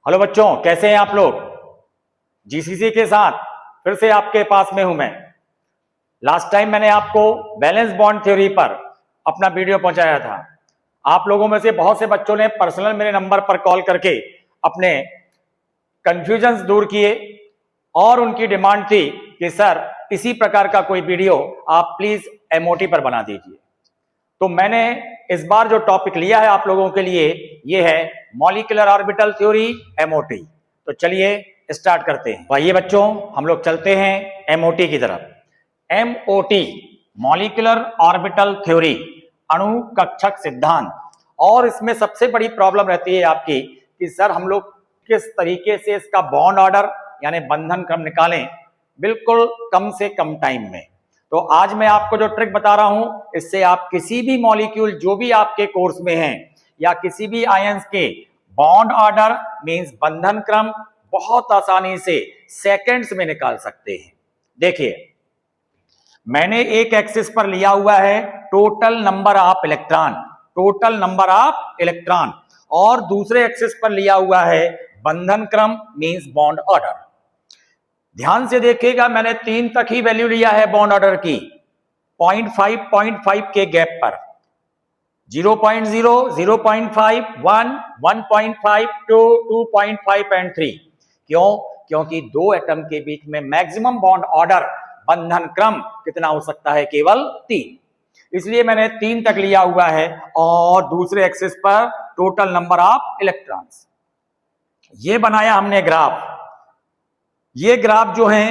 Hello बच्चों, कैसे हैं आप लोग। जीसीसी के साथ फिर से आपके पास में हूं मैं। लास्ट टाइम मैंने आपको बैलेंस बॉन्ड थ्योरी पर अपना वीडियो पहुंचाया था। आप लोगों में से बहुत से बच्चों ने पर्सनल मेरे नंबर पर कॉल करके अपने कंफ्यूजन्स दूर किए और उनकी डिमांड थी कि सर इसी प्रकार का कोई वीडियो आप प्लीज एमओटी पर बना दीजिए। तो मैंने इस बार जो टॉपिक लिया है आप लोगों के लिए ये है मॉलिक्यूलर ऑर्बिटल थ्योरी एमओटी। तो चलिए स्टार्ट करते हैं। आइए बच्चों, हम लोग चलते हैं एमओटी की तरफ। एमओटी मॉलिक्यूलर ऑर्बिटल थ्योरी, अणु कक्षक सिद्धांत। और इसमें सबसे बड़ी प्रॉब्लम रहती है आपकी कि सर हम लोग किस तरीके से इसका बॉन्ड ऑर्डर यानी बंधन क्रम निकालें बिल्कुल कम से कम टाइम में। तो आज मैं आपको जो ट्रिक बता रहा हूं, इससे आप किसी भी मॉलिक्यूल जो भी आपके कोर्स में हैं या किसी भी आयंस के बॉन्ड ऑर्डर मींस बंधन क्रम बहुत आसानी से सेकंड्स में निकाल सकते हैं। देखिए, मैंने एक एक्सिस पर लिया हुआ है टोटल नंबर ऑफ इलेक्ट्रॉन, और दूसरे एक्सिस पर लिया हुआ है बंधन क्रम मींस बॉन्ड ऑर्डर। ध्यान से देखिएगा, मैंने 3 तक ही वैल्यू लिया है बॉन्ड ऑर्डर की 0.5 के गैप पर। 0.0, 0.5, 1, 1.5, 2, 2.5 एंड 3। क्यों? क्योंकि दो एटम के बीच में मैक्सिमम बॉन्ड ऑर्डर बंधन क्रम कितना हो सकता है? केवल 3। इसलिए मैंने 3 तक लिया हुआ है और दूसरे एक्सिस पर टोटल नंबर ऑफ इलेक्ट्रॉन्स। ये बनाया हमने ग्राफ। ये ग्राफ जो है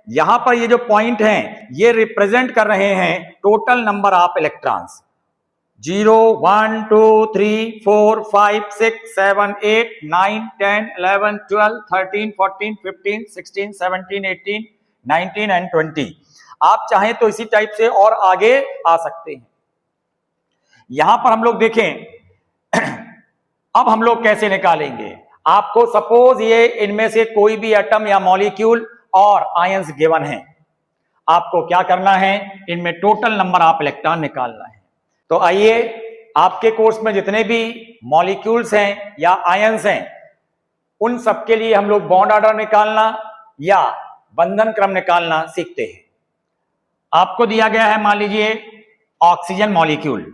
यहां पर ये जो पॉइंट हैं ये रिप्रेजेंट कर रहे हैं total number of electrons. 0, 1, 2, 3, 4, 5, 6, 7, 8, 9, 10, 11, 12, 13, 14, 15, 16, 17, 18, 19 and 20। आप चाहें तो इसी टाइप से और आगे आ सकते हैं। यहां पर हम लोग देखें अब हम लोग कैसे निकालेंगे। आपको सपोज ये इनमें से कोई भी एटम या मॉलिक्यूल और आयंस गिवन है, आपको क्या करना है? इनमें टोटल नंबर ऑफ इलेक्ट्रॉन निकालना है। तो आइए, आपके कोर्स में जितने भी मॉलिक्यूल्स हैं या आयंस हैं उन सबके लिए हम लोग बॉन्ड ऑर्डर निकालना या बंधन क्रम निकालना सीखते हैं। आपको दिया गया है, मान लीजिए oxygen molecule.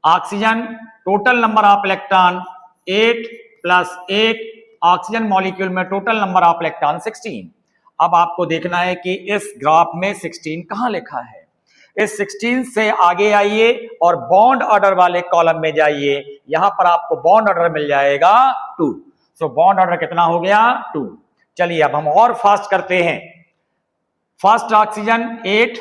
Oxygen total number of electron 8 + 1। Oxygen molecule में टोटल नंबर ऑफ इलेक्ट्रॉन 16। अब आपको देखना है कि इस ग्राफ में 16 कहां लिखा है। इस 16 से आगे आइए और बॉन्ड ऑर्डर वाले कॉलम में जाइए। यहां पर आपको बॉन्ड ऑर्डर मिल जाएगा 2। सो बॉन्ड ऑर्डर कितना हो गया? 2। चलिए अब हम और फास्ट करते हैं। First oxygen 8,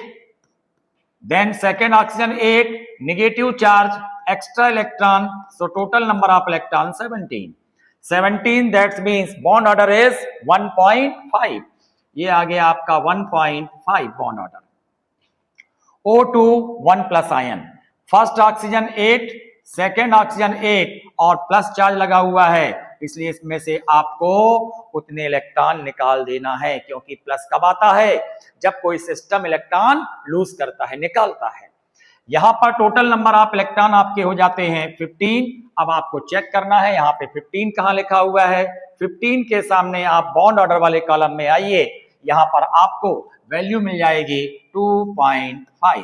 then second oxygen 8, negative charge, extra electron, so total number of electron 17। That means bond order is 1.5। ये आ गया आपका 1.5 bond order. O2 1+ ion. First oxygen 8, second oxygen 8 और प्लस चार्ज लगा हुआ है, इसलिए इसमें से आपको उतने इलेक्ट्रॉन निकाल देना है। क्योंकि प्लस कब आता है? जब कोई सिस्टम इलेक्ट्रॉन लूज करता है, निकालता है। यहां पर टोटल नंबर ऑफ इलेक्ट्रॉन आपके हो जाते हैं 15। अब आपको चेक करना है यहां पे 15 कहां लिखा हुआ है। 15 के सामने आप बॉन्ड ऑर्डर वाले कॉलम में आइए। यहां पर आपको वैल्यू मिल जाएगी 2.5।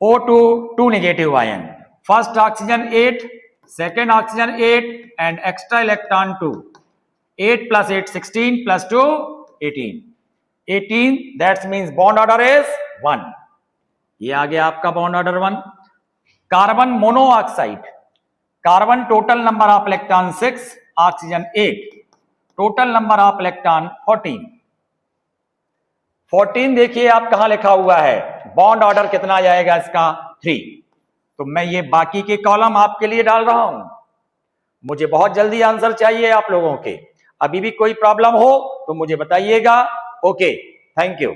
O2 2 negative ion. First oxygen 8, second oxygen 8 and extra electron 2। 8 + 8 16 + 2 18। That means bond order is 1। ये आ गया आपका bond order 1। Carbon monoxide. Carbon total number of electron 6, oxygen 8, total number of electron 14। 14 देखिए आप कहां लिखा हुआ है। बॉन्ड ऑर्डर कितना जाएगा इसका? 3। तो मैं ये बाकी के कॉलम आपके लिए डाल रहा हूं। मुझे बहुत जल्दी आंसर चाहिए आप लोगों के। अभी भी कोई प्रॉब्लम हो तो मुझे बताइएगा। Okay, thank you.